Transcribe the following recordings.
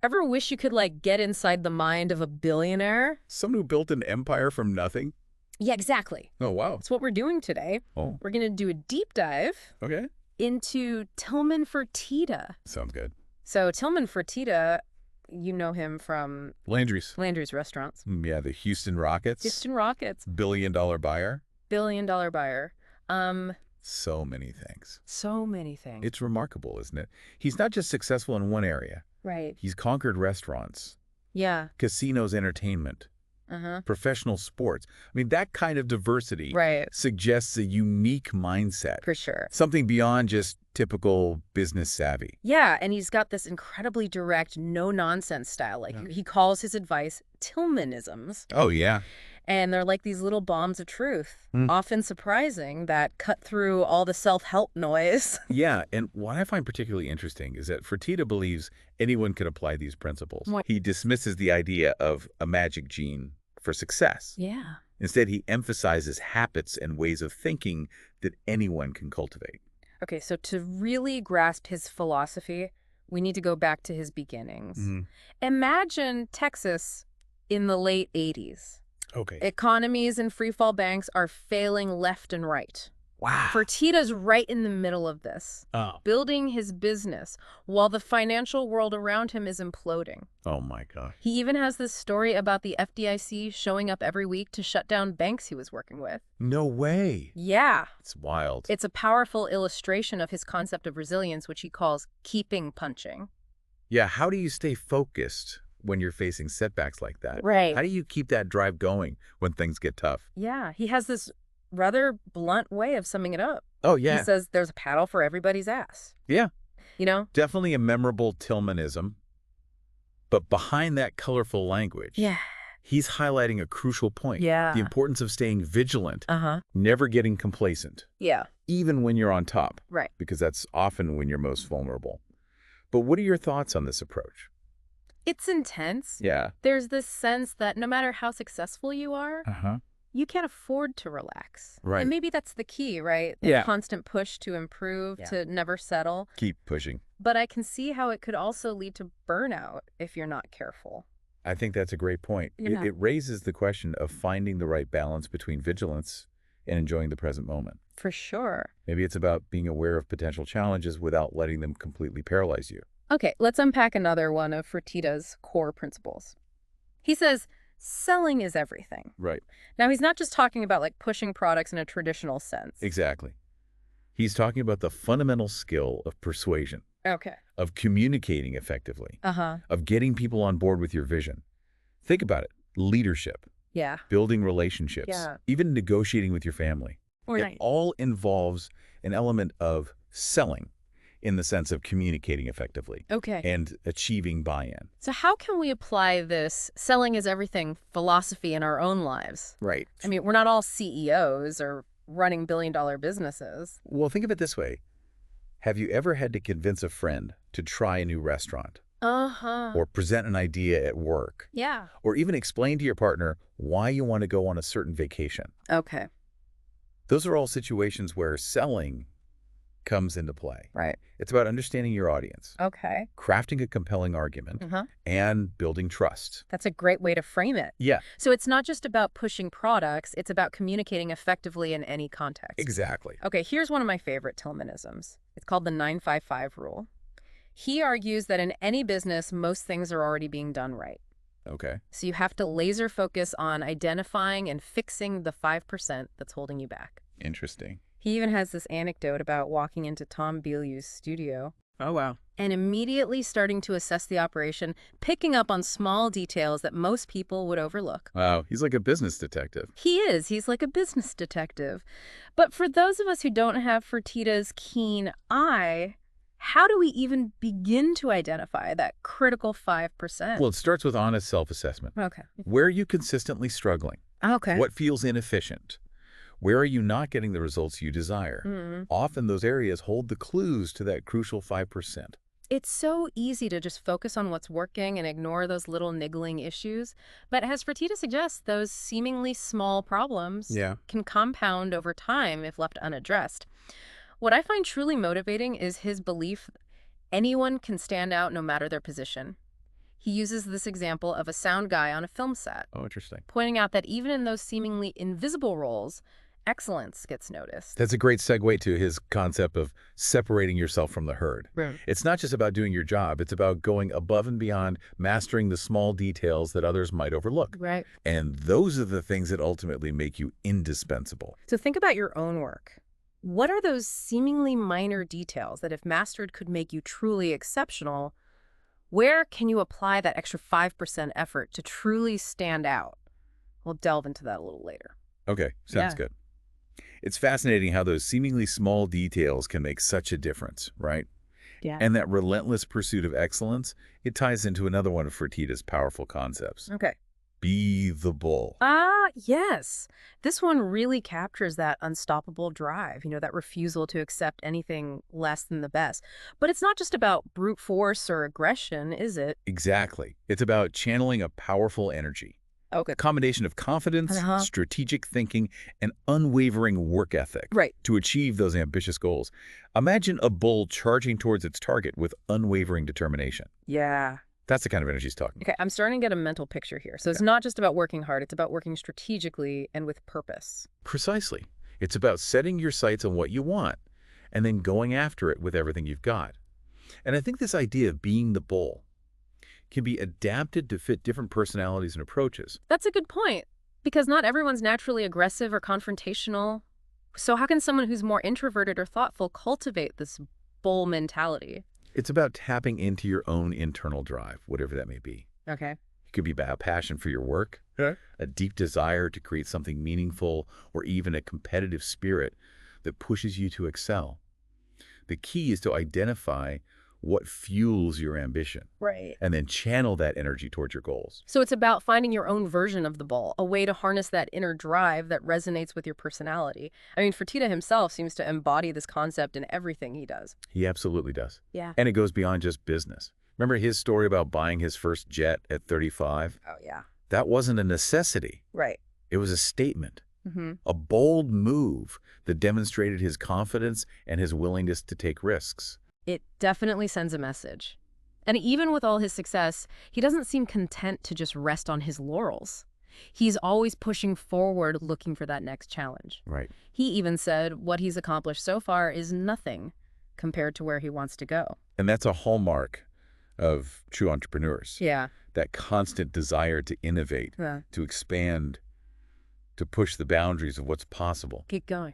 Ever wish you could, like, get inside the mind of a billionaire? Someone who built an empire from nothing? Yeah, exactly. Oh, wow. That's what we're doing today. Oh, We're going to do a deep dive okay. into Tillman Fertitta. Sounds good. So Tillman Fertitta, you know him from Landry's. Landry's Restaurants. Yeah, the Houston Rockets. Houston Rockets, Billion-dollar buyer. billion-dollar buyer. So many things. So many things. It's remarkable, isn't it? He's not just successful in one area. Right. He's conquered restaurants, Yeah. casinos, entertainment, Uh-huh. professional sports. I mean, that kind of diversity Right. suggests a unique mindset. For sure. Something beyond just typical business savvy. Yeah, and he's got this incredibly direct, no-nonsense style. Like, he calls his advice Tillmanisms. Oh, yeah. And they're like these little bombs of truth, Mm. often surprising, that cut through all the self-help noise. Yeah, and what I find particularly interesting is that Fertitta believes anyone can apply these principles. What? He dismisses the idea of a magic gene for success. Yeah. Instead, he emphasizes habits and ways of thinking that anyone can cultivate. Okay, so to really grasp his philosophy, we need to go back to his beginnings. Imagine Texas in the late 80s. Okay. Economies and free-fall banks are failing left and right. Wow. Fertitta's right in the middle of this, building his business while the financial world around him is imploding. Oh, my God. He even has this story about the FDIC showing up every week to shut down banks he was working with. No way. Yeah. It's wild. It's a powerful illustration of his concept of resilience, which he calls keeping punching. Yeah, how do you stay focused when you're facing setbacks like that? Right. How do you keep that drive going when things get tough? Yeah, he has this rather blunt way of summing it up. Oh, He yeah. says there's a paddle for everybody's ass. Yeah. You know? Definitely a memorable Tillmanism. But behind that colorful language, Yeah. he's highlighting a crucial point. Yeah. The importance of staying vigilant, Uh-huh. never getting complacent, Yeah. even when you're on top, Right. because that's often when you're most vulnerable. But what are your thoughts on this approach? It's intense. Yeah. There's this sense that no matter how successful you are, Uh-huh. you can't afford to relax. Right. And maybe that's the key, right? Yeah. The constant push to improve, Yeah. to never settle. Keep pushing. But I can see how it could also lead to burnout if you're not careful. I think that's a great point. Yeah. It raises the question of finding the right balance between vigilance and enjoying the present moment. For sure. Maybe it's about being aware of potential challenges without letting them completely paralyze you. Okay, let's unpack another one of Fertitta's core principles. He says, selling is everything. Right. Now, he's not just talking about like pushing products in a traditional sense. Exactly. He's talking about the fundamental skill of persuasion, Okay. of communicating effectively, Uh-huh. of getting people on board with your vision. Think about it. Leadership, Yeah. building relationships, Yeah. even negotiating with your family. It all involves an element of selling in the sense of communicating effectively Okay. and achieving buy-in. So how can we apply this selling is everything philosophy in our own lives? Right. I mean, we're not all CEOs or running billion-dollar businesses. Well, think of it this way. Have you ever had to convince a friend to try a new restaurant Uh-huh. or present an idea at work Yeah. or even explain to your partner why you want to go on a certain vacation? Okay. Those are all situations where selling comes into play. Right. It's about understanding your audience, Okay. crafting a compelling argument, Uh-huh. and building trust. That's a great way to frame it. Yeah, So it's not just about pushing products, it's about communicating effectively in any context. exactly. Okay, here's one of my favorite Tillmanisms. It's called the 955 rule. He argues that in any business, most things are already being done right. Okay. So you have to laser focus on identifying and fixing the 5% that's holding you back. Interesting. He even has this anecdote about walking into Tom Bilyeu's studio Oh, wow. and immediately starting to assess the operation, picking up on small details that most people would overlook. Wow, he's like a business detective. He is. He's like a business detective. But for those of us who don't have Fertitta's keen eye, how do we even begin to identify that critical 5%? Well, it starts with honest self-assessment. Okay. Where are you consistently struggling? Okay. What feels inefficient? Where are you not getting the results you desire? Mm. Often those areas hold the clues to that crucial 5%. It's so easy to just focus on what's working and ignore those little niggling issues. But as Fertitta suggests, those seemingly small problems can compound over time if left unaddressed. What I find truly motivating is his belief anyone can stand out no matter their position. He uses this example of a sound guy on a film set, Oh, interesting. pointing out that even in those seemingly invisible roles, excellence gets noticed. That's a great segue to his concept of separating yourself from the herd. Right. It's not just about doing your job. It's about going above and beyond, mastering the small details that others might overlook. Right. And those are the things that ultimately make you indispensable. So think about your own work. What are those seemingly minor details that, if mastered, could make you truly exceptional? Where can you apply that extra 5% effort to truly stand out? We'll delve into that a little later. Okay, sounds good. It's fascinating how those seemingly small details can make such a difference, right? Yeah. And that relentless pursuit of excellence, it ties into another one of Fertitta's powerful concepts. Okay. Be the bull. Yes. This one really captures that unstoppable drive, that refusal to accept anything less than the best. But it's not just about brute force or aggression, is it? Exactly. It's about channeling a powerful energy. Okay. A combination of confidence, strategic thinking, and unwavering work ethic to achieve those ambitious goals. Imagine a bull charging towards its target with unwavering determination. Yeah. That's the kind of energy he's talking about. Okay, I'm starting to get a mental picture here. So it's not just about working hard, it's about working strategically and with purpose. Precisely. It's about setting your sights on what you want and then going after it with everything you've got. And I think this idea of being the bull can be adapted to fit different personalities and approaches. That's a good point, because not everyone's naturally aggressive or confrontational. So how can someone who's more introverted or thoughtful cultivate this bull mentality? It's about tapping into your own internal drive, whatever that may be. Okay. It could be about a passion for your work, a deep desire to create something meaningful, or even a competitive spirit that pushes you to excel. The key is to identify what fuels your ambition. Right. And then channel that energy towards your goals. So it's about finding your own version of the bull, a way to harness that inner drive that resonates with your personality. I mean, Fertitta himself seems to embody this concept in everything he does. He absolutely does. Yeah. And it goes beyond just business. Remember his story about buying his first jet at 35? Oh, yeah. That wasn't a necessity. Right. It was a statement. A bold move that demonstrated his confidence and his willingness to take risks. It definitely sends a message. And even with all his success, he doesn't seem content to just rest on his laurels. He's always pushing forward, looking for that next challenge. Right. He even said what he's accomplished so far is nothing compared to where he wants to go. And that's a hallmark of true entrepreneurs. Yeah. That constant desire to innovate, to expand, to push the boundaries of what's possible. Keep going.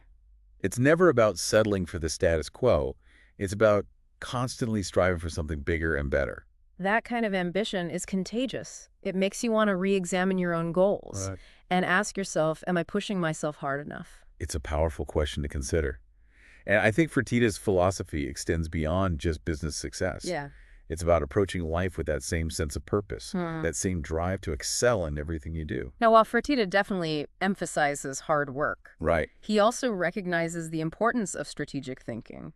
It's never about settling for the status quo. It's about constantly striving for something bigger and better. That kind of ambition is contagious. It makes you want to re-examine your own goals and ask yourself, am I pushing myself hard enough? It's a powerful question to consider. And I think Fertitta's philosophy extends beyond just business success. Yeah. It's about approaching life with that same sense of purpose, that same drive to excel in everything you do. Now, while Fertitta definitely emphasizes hard work, he also recognizes the importance of strategic thinking.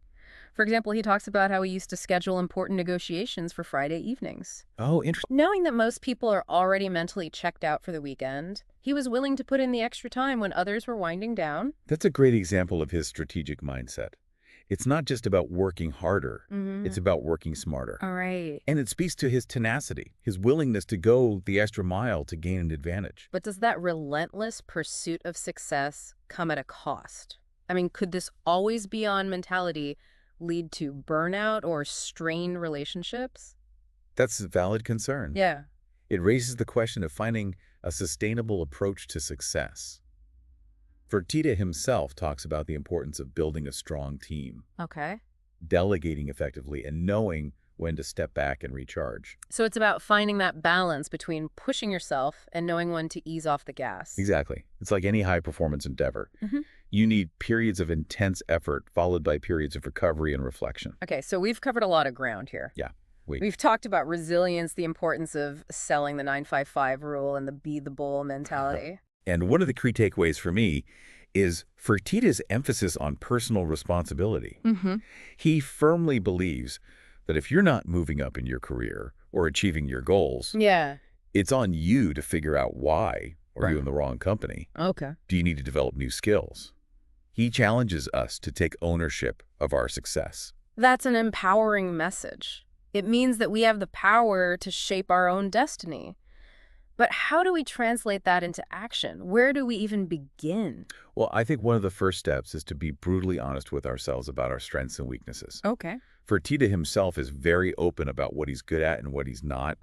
For example, he talks about how he used to schedule important negotiations for Friday evenings. Oh, interesting. Knowing that most people are already mentally checked out for the weekend, he was willing to put in the extra time when others were winding down. That's a great example of his strategic mindset. It's not just about working harder. It's about working smarter. All right. And it speaks to his tenacity, his willingness to go the extra mile to gain an advantage. But does that relentless pursuit of success come at a cost? I mean, could this always be on mentality lead to burnout or strained relationships? That's a valid concern. Yeah. It raises the question of finding a sustainable approach to success. Fertitta himself talks about the importance of building a strong team, delegating effectively, and knowing when to step back and recharge. So it's about finding that balance between pushing yourself and knowing when to ease off the gas. Exactly. It's like any high-performance endeavor. You need periods of intense effort followed by periods of recovery and reflection. Okay, so we've covered a lot of ground here. Yeah. We've talked about resilience, the importance of selling the 955 rule, and the be the bull mentality. And one of the key takeaways for me is Fertitta's emphasis on personal responsibility. He firmly believes that if you're not moving up in your career or achieving your goals, it's on you to figure out why. Or are you in the wrong company? Do you need to develop new skills? He challenges us to take ownership of our success. That's an empowering message. It means that we have the power to shape our own destiny. But how do we translate that into action? Where do we even begin? Well, I think one of the first steps is to be brutally honest with ourselves about our strengths and weaknesses. Okay. Fertitta himself is very open about what he's good at and what he's not.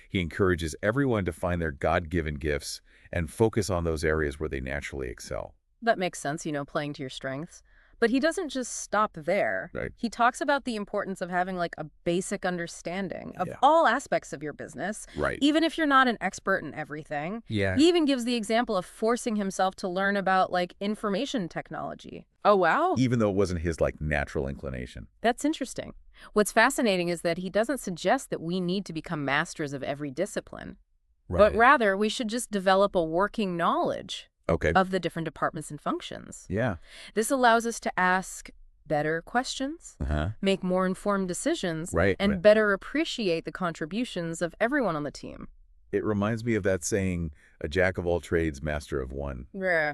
He encourages everyone to find their God-given gifts and focus on those areas where they naturally excel. That makes sense, playing to your strengths. But he doesn't just stop there. Right. He talks about the importance of having like a basic understanding of all aspects of your business. Right. Even if you're not an expert in everything. Yeah. He even gives the example of forcing himself to learn about like information technology. Oh, wow. Even though it wasn't his natural inclination. That's interesting. What's fascinating is that he doesn't suggest that we need to become masters of every discipline. Right. But rather, we should just develop a working knowledge of the different departments and functions. Yeah. This allows us to ask better questions, make more informed decisions, and better appreciate the contributions of everyone on the team. It reminds me of that saying, a jack of all trades, master of one. Yeah.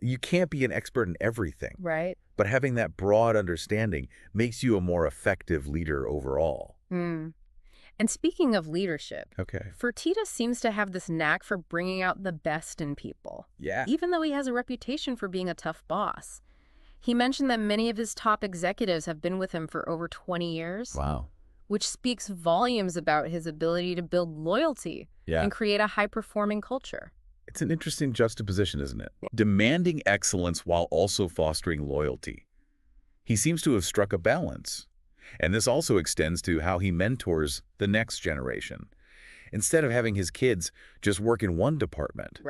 You can't be an expert in everything. Right. But having that broad understanding makes you a more effective leader overall. And speaking of leadership, Okay. Fertitta seems to have this knack for bringing out the best in people. Yeah. Even though he has a reputation for being a tough boss. He mentioned that many of his top executives have been with him for over 20 years. Wow. Which speaks volumes about his ability to build loyalty and create a high-performing culture. It's an interesting juxtaposition, isn't it? Demanding excellence while also fostering loyalty. He seems to have struck a balance. And this also extends to how he mentors the next generation. Instead of having his kids just work in one department,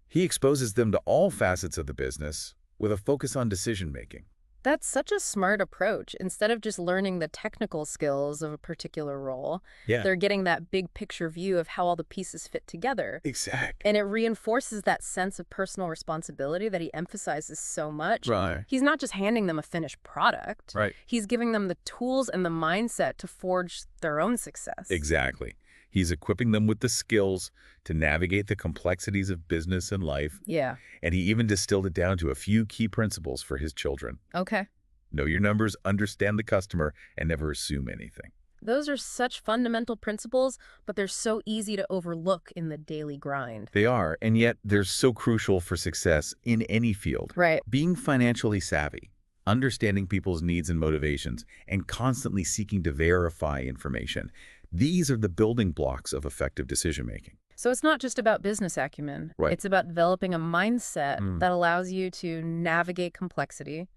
he exposes them to all facets of the business with a focus on decision-making. That's such a smart approach. Instead of just learning the technical skills of a particular role, they're getting that big picture view of how all the pieces fit together. Exactly. And it reinforces that sense of personal responsibility that he emphasizes so much. Right. He's not just handing them a finished product. Right. He's giving them the tools and the mindset to forge their own success. Exactly. He's equipping them with the skills to navigate the complexities of business and life. Yeah. And he even distilled it down to a few key principles for his children. Okay. Know your numbers, understand the customer, and never assume anything. Those are such fundamental principles, but they're so easy to overlook in the daily grind. They are, and yet they're so crucial for success in any field. Right. Being financially savvy, understanding people's needs and motivations, and constantly seeking to verify information. These are the building blocks of effective decision-making. So it's not just about business acumen. Right. It's about developing a mindset that allows you to navigate complexity,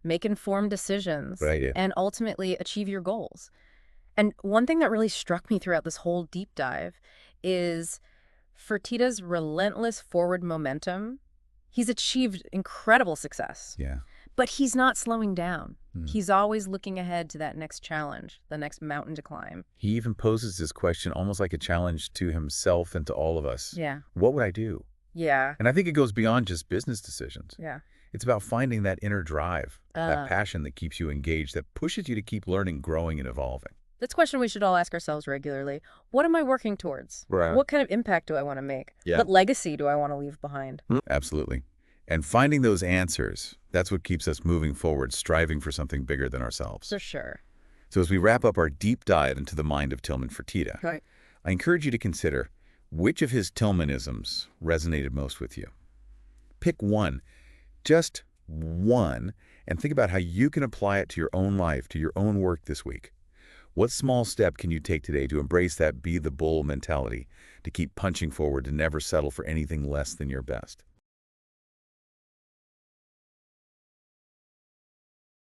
make informed decisions, and ultimately achieve your goals. And one thing that really struck me throughout this whole deep dive is Fertitta's relentless forward momentum. He's achieved incredible success. Yeah. But he's not slowing down. He's always looking ahead to that next challenge, the next mountain to climb. He even poses this question almost like a challenge to himself and to all of us. Yeah. What would I do? Yeah. And I think it goes beyond just business decisions. Yeah. It's about finding that inner drive, that passion that keeps you engaged, that pushes you to keep learning, growing, and evolving. That's a question we should all ask ourselves regularly. What am I working towards? Right. What kind of impact do I want to make? Yeah. What legacy do I want to leave behind? Absolutely. And finding those answers, that's what keeps us moving forward, striving for something bigger than ourselves. For sure. So as we wrap up our deep dive into the mind of Tilman Fertitta, I encourage you to consider which of his Tillmanisms resonated most with you. Pick one, just one, and think about how you can apply it to your own life, to your own work this week. What small step can you take today to embrace that be the bull mentality, to keep punching forward, to never settle for anything less than your best?